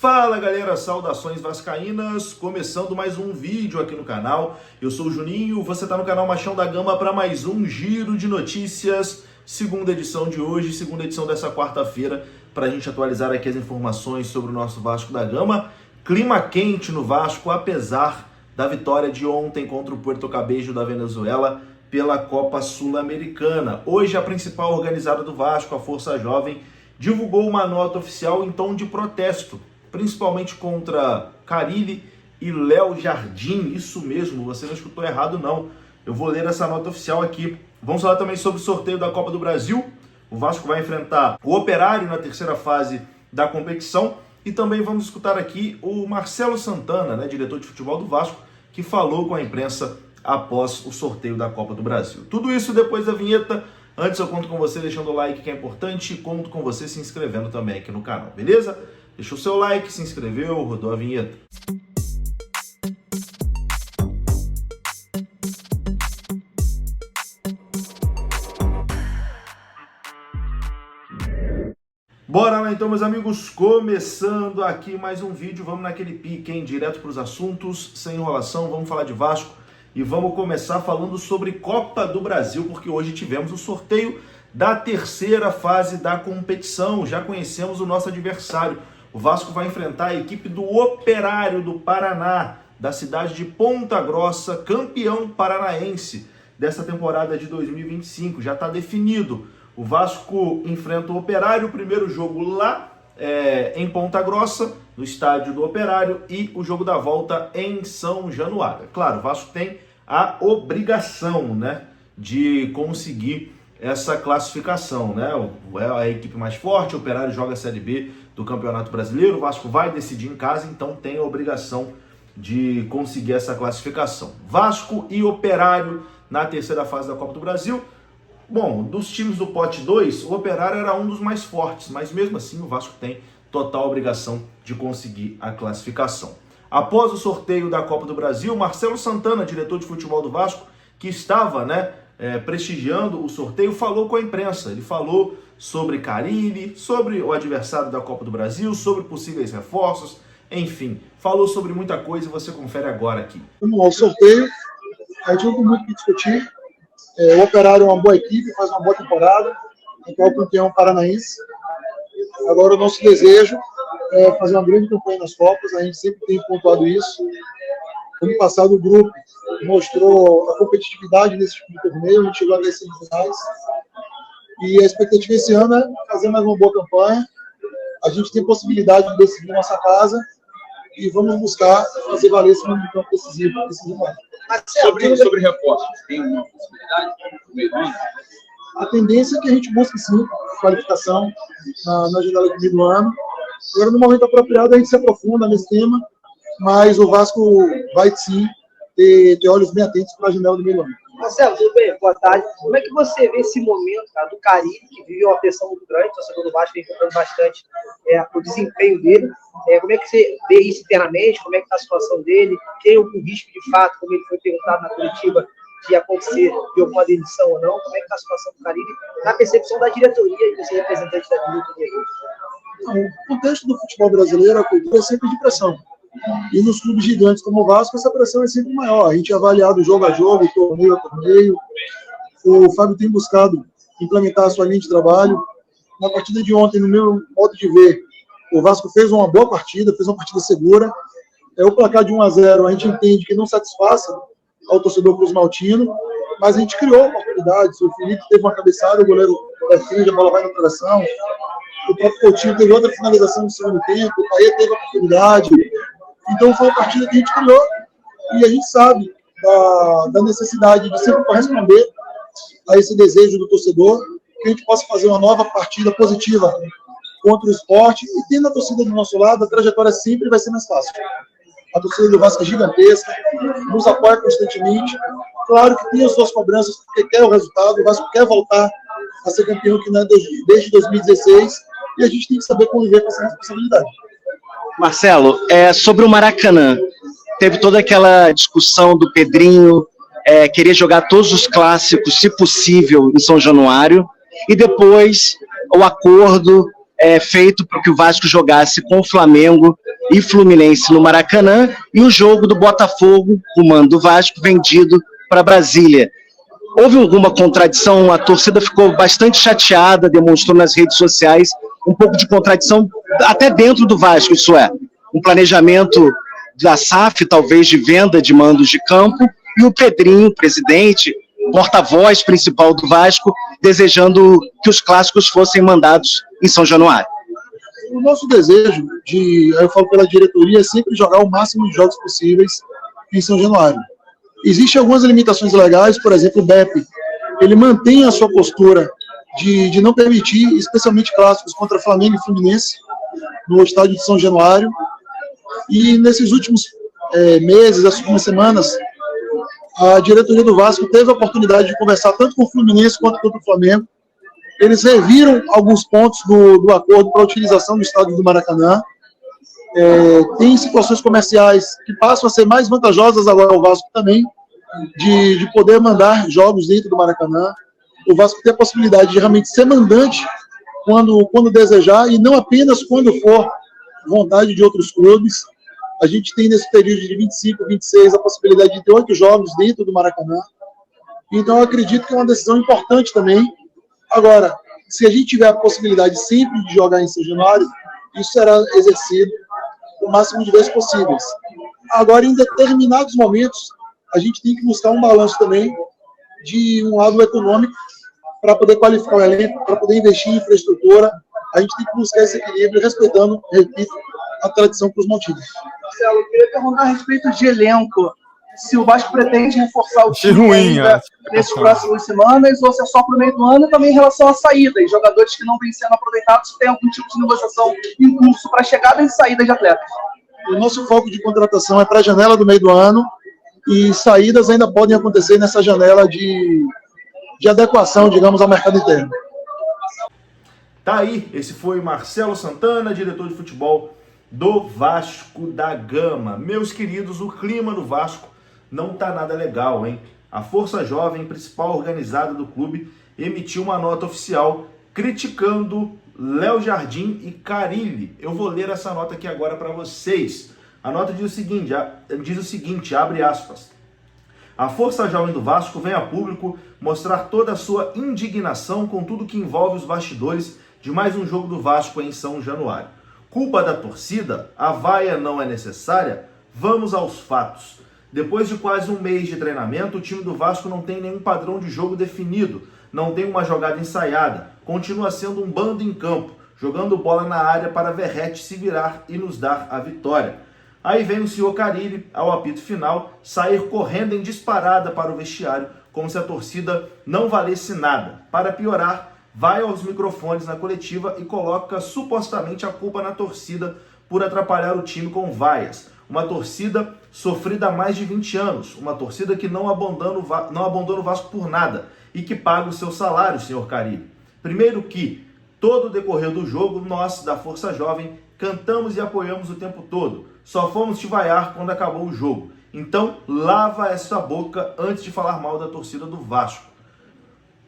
Fala galera, saudações vascaínas, começando mais um vídeo aqui no canal. Eu sou o Juninho, você está no canal Machão da Gama para mais um giro de notícias, segunda edição de hoje, segunda edição dessa quarta-feira, para a gente atualizar aqui as informações sobre o nosso Vasco da Gama. Clima quente no Vasco, apesar da vitória de ontem contra o Puerto Cabello da Venezuela pela Copa Sul-Americana. Hoje a principal organizada do Vasco, a Força Jovem, divulgou uma nota oficial em tom de protesto, principalmente contra Carille e Léo Jardim. Isso mesmo, você não escutou errado não. Eu vou ler essa nota oficial aqui. Vamos falar também sobre o sorteio da Copa do Brasil. O Vasco vai enfrentar o Operário na terceira fase da competição. E também vamos escutar aqui o Marcelo Santana, diretor de futebol do Vasco, que falou com a imprensa após o sorteio da Copa do Brasil. Tudo isso depois da vinheta. Antes eu conto com você deixando o like, que é importante, e conto com você se inscrevendo também aqui no canal, beleza? Deixa o seu like, se inscreveu, rodou a vinheta. Bora lá então, meus amigos, começando aqui mais um vídeo, vamos naquele pique, hein? Direto para os assuntos, sem enrolação, vamos falar de Vasco e vamos começar falando sobre Copa do Brasil, porque hoje tivemos o sorteio da terceira fase da competição, já conhecemos o nosso adversário. O Vasco vai enfrentar a equipe do Operário do Paraná, da cidade de Ponta Grossa, campeão paranaense dessa temporada de 2025. Já está definido. O Vasco enfrenta o Operário, o primeiro jogo lá em Ponta Grossa, no estádio do Operário, e o jogo da volta em São Januário. Claro, o Vasco tem a obrigação, de conseguir essa classificação, É a equipe mais forte, o Operário joga a Série B do Campeonato Brasileiro, o Vasco vai decidir em casa, então tem a obrigação de conseguir essa classificação. Vasco e Operário na terceira fase da Copa do Brasil. Bom, dos times do pote 2, o Operário era um dos mais fortes, mas mesmo assim o Vasco tem total obrigação de conseguir a classificação. Após o sorteio da Copa do Brasil, Marcelo Santana, diretor de futebol do Vasco, que estava, prestigiando o sorteio, falou com a imprensa. Ele falou sobre Carille, sobre o adversário da Copa do Brasil, sobre possíveis reforços, enfim, falou sobre muita coisa e você confere agora aqui. Vamos ao sorteio, a gente não tem muito o que discutir. O Operário é uma boa equipe, faz uma boa temporada, é o campeão paranaense. Agora o nosso desejo é fazer uma grande campanha nas Copas, a gente sempre tem pontuado isso. Ano passado o grupo mostrou a competitividade nesse tipo de torneio, a gente chegou até semifinais. E a expectativa esse ano é fazer mais uma boa campanha. A gente tem possibilidade de decidir nossa casa e vamos buscar fazer valer esse momento de campo decisivo. Sobre reforços, tem uma possibilidade no meio do ano? A tendência é que a gente busque sim qualificação na janela de meio do ano. Agora, no momento apropriado, a gente se aprofunda nesse tema, mas o Vasco vai sim ter olhos bem atentos para a janela do meio do ano. Marcelo, tudo bem? Boa tarde. Como é que você vê esse momento, do Carille, que vive uma pressão muito grande, o torcedor do Vasco vem cobrando bastante o desempenho dele? Como é que você vê isso internamente? Como é que está a situação dele? Tem algum risco de fato, como ele foi perguntado na coletiva, de acontecer de alguma demissão ou não? Como é que está a situação do Carille na percepção da diretoria e você representante da diretoria? O contexto do futebol brasileiro, a cultura é sempre de pressão. E nos clubes gigantes como o Vasco, essa pressão é sempre maior. A gente é avaliado jogo a jogo, torneio a torneio. O Fábio tem buscado implementar a sua linha de trabalho. Na partida de ontem, no meu modo de ver, o Vasco fez uma boa partida, fez uma partida segura. O placar de 1-0, a gente entende que não satisfaça ao torcedor Cruz Maltino, mas a gente criou oportunidades. O Felipe teve uma cabeçada, o goleiro defende, a bola vai na travessão. O próprio Coutinho teve outra finalização no segundo tempo, o Paê teve a oportunidade. Então foi uma partida que a gente criou e a gente sabe da necessidade de sempre corresponder a esse desejo do torcedor, que a gente possa fazer uma nova partida positiva contra o Sport, e tendo a torcida do nosso lado, a trajetória sempre vai ser mais fácil. A torcida do Vasco é gigantesca, nos apoia constantemente. Claro que tem as suas cobranças, porque quer o resultado, o Vasco quer voltar a ser campeão que não é desde 2016, e a gente tem que saber conviver com essa responsabilidade. Marcelo, sobre o Maracanã, teve toda aquela discussão do Pedrinho, querer jogar todos os clássicos, se possível, em São Januário, e depois o acordo feito para que o Vasco jogasse com o Flamengo e Fluminense no Maracanã, e o jogo do Botafogo, rumando do Vasco, vendido para Brasília. Houve alguma contradição? A torcida ficou bastante chateada, demonstrou nas redes sociais um pouco de contradição, até dentro do Vasco, isso é, um planejamento da SAF, talvez, de venda de mandos de campo, e o Pedrinho, presidente, porta-voz principal do Vasco, desejando que os clássicos fossem mandados em São Januário. O nosso desejo, eu falo pela diretoria, é sempre jogar o máximo de jogos possíveis em São Januário. Existem algumas limitações legais, por exemplo, o BEP, ele mantém a sua postura de não permitir, especialmente clássicos contra Flamengo e Fluminense, no estádio de São Januário, e nesses últimos meses, as últimas semanas, a diretoria do Vasco teve a oportunidade de conversar tanto com o Fluminense quanto com o Flamengo. Eles reviram alguns pontos do acordo para a utilização do estádio do Maracanã. Tem situações comerciais que passam a ser mais vantajosas agora ao Vasco também, de poder mandar jogos dentro do Maracanã. O Vasco tem a possibilidade de realmente ser mandante quando desejar, e não apenas quando for vontade de outros clubes. A gente tem nesse período de 25, 26 a possibilidade de ter 8 jogos dentro do Maracanã. Então eu acredito que é uma decisão importante também. Agora, se a gente tiver a possibilidade sempre de jogar em São Januário, isso será exercido o máximo de vezes possíveis. Agora, em determinados momentos, a gente tem que buscar um balanço também de um lado econômico para poder qualificar o elenco, para poder investir em infraestrutura. A gente tem que buscar esse equilíbrio, respeitando, repito, a tradição para os montinos. Marcelo, eu queria perguntar a respeito de elenco. Se o Vasco pretende reforçar o time ainda nesses próximas semanas, ou se é só para o meio do ano, e também em relação à saída, e jogadores que não vêm sendo aproveitados, tem algum tipo de negociação em curso para chegada e saída de atletas? O nosso foco de contratação é para a janela do meio do ano, e saídas ainda podem acontecer nessa janela de adequação, digamos, ao mercado interno. Tá aí, esse foi Marcelo Santana, diretor de futebol do Vasco da Gama. Meus queridos, o clima do Vasco não tá nada legal, hein? A Força Jovem, principal organizada do clube, emitiu uma nota oficial criticando Léo Jardim e Carille. Eu vou ler essa nota aqui agora para vocês. A nota diz o seguinte, abre aspas. A Força Jovem do Vasco vem a público mostrar toda a sua indignação com tudo que envolve os bastidores de mais um jogo do Vasco em São Januário. Culpa da torcida? A vaia não é necessária? Vamos aos fatos. Depois de quase um mês de treinamento, o time do Vasco não tem nenhum padrão de jogo definido, não tem uma jogada ensaiada, continua sendo um bando em campo, jogando bola na área para Verratti se virar e nos dar a vitória. Aí vem o senhor Carille, ao apito final, sair correndo em disparada para o vestiário, como se a torcida não valesse nada. Para piorar, vai aos microfones na coletiva e coloca supostamente a culpa na torcida por atrapalhar o time com vaias. Uma torcida sofrida há mais de 20 anos, uma torcida que não abandona o Vasco por nada e que paga o seu salário, senhor Carille. Primeiro que, todo o decorrer do jogo, nós, da Força Jovem, cantamos e apoiamos o tempo todo. Só fomos te vaiar quando acabou o jogo. Então, lava essa boca antes de falar mal da torcida do Vasco.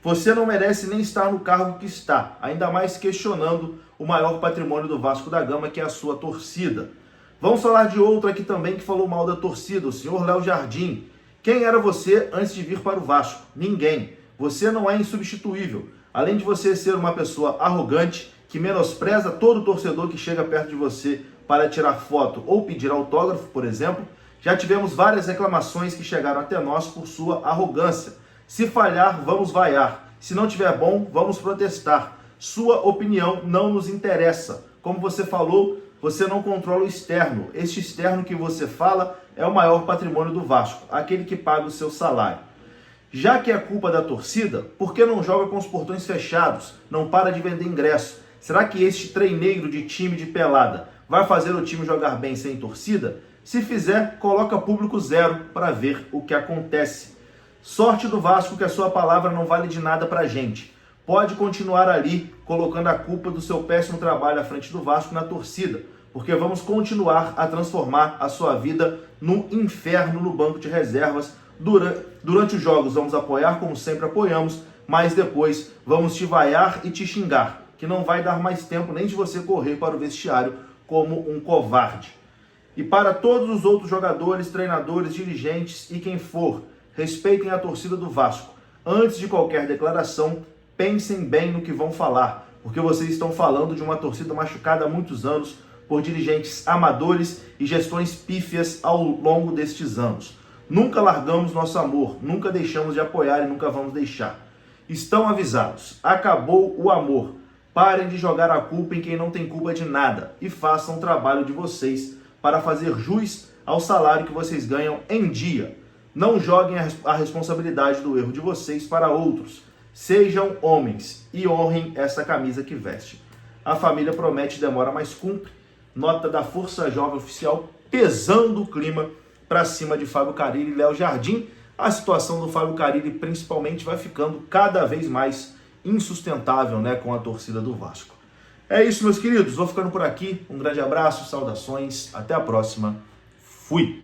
Você não merece nem estar no cargo que está, ainda mais questionando o maior patrimônio do Vasco da Gama, que é a sua torcida. Vamos falar de outro aqui também que falou mal da torcida, o senhor Léo Jardim. Quem era você antes de vir para o Vasco? Ninguém. Você não é insubstituível. Além de você ser uma pessoa arrogante, que menospreza todo torcedor que chega perto de você para tirar foto ou pedir autógrafo, por exemplo, já tivemos várias reclamações que chegaram até nós por sua arrogância. Se falhar, vamos vaiar. Se não tiver bom, vamos protestar. Sua opinião não nos interessa. Como você falou, você não controla o externo. Este externo que você fala é o maior patrimônio do Vasco, aquele que paga o seu salário. Já que é culpa da torcida, por que não joga com os portões fechados? Não para de vender ingresso? Será que este treineiro de time de pelada vai fazer o time jogar bem sem torcida? Se fizer, coloca público zero para ver o que acontece. Sorte do Vasco que a sua palavra não vale de nada pra gente. Pode continuar ali, colocando a culpa do seu péssimo trabalho à frente do Vasco na torcida, porque vamos continuar a transformar a sua vida num inferno no banco de reservas. Durante os jogos vamos apoiar como sempre apoiamos, mas depois vamos te vaiar e te xingar, que não vai dar mais tempo nem de você correr para o vestiário como um covarde. E para todos os outros jogadores, treinadores, dirigentes e quem for, respeitem a torcida do Vasco. Antes de qualquer declaração, pensem bem no que vão falar, porque vocês estão falando de uma torcida machucada há muitos anos por dirigentes amadores e gestões pífias ao longo destes anos. Nunca largamos nosso amor, nunca deixamos de apoiar e nunca vamos deixar. Estão avisados, acabou o amor. Parem de jogar a culpa em quem não tem culpa de nada e façam o trabalho de vocês para fazer jus ao salário que vocês ganham em dia. Não joguem a responsabilidade do erro de vocês para outros. Sejam homens e honrem essa camisa que veste. A família promete, demora, mas cumpre. Nota da Força Jovem Oficial pesando o clima para cima de Fábio Carille e Léo Jardim. A situação do Fábio Carille principalmente vai ficando cada vez mais insustentável, né, com a torcida do Vasco. É isso, meus queridos. Vou ficando por aqui. Um grande abraço, saudações. Até a próxima. Fui!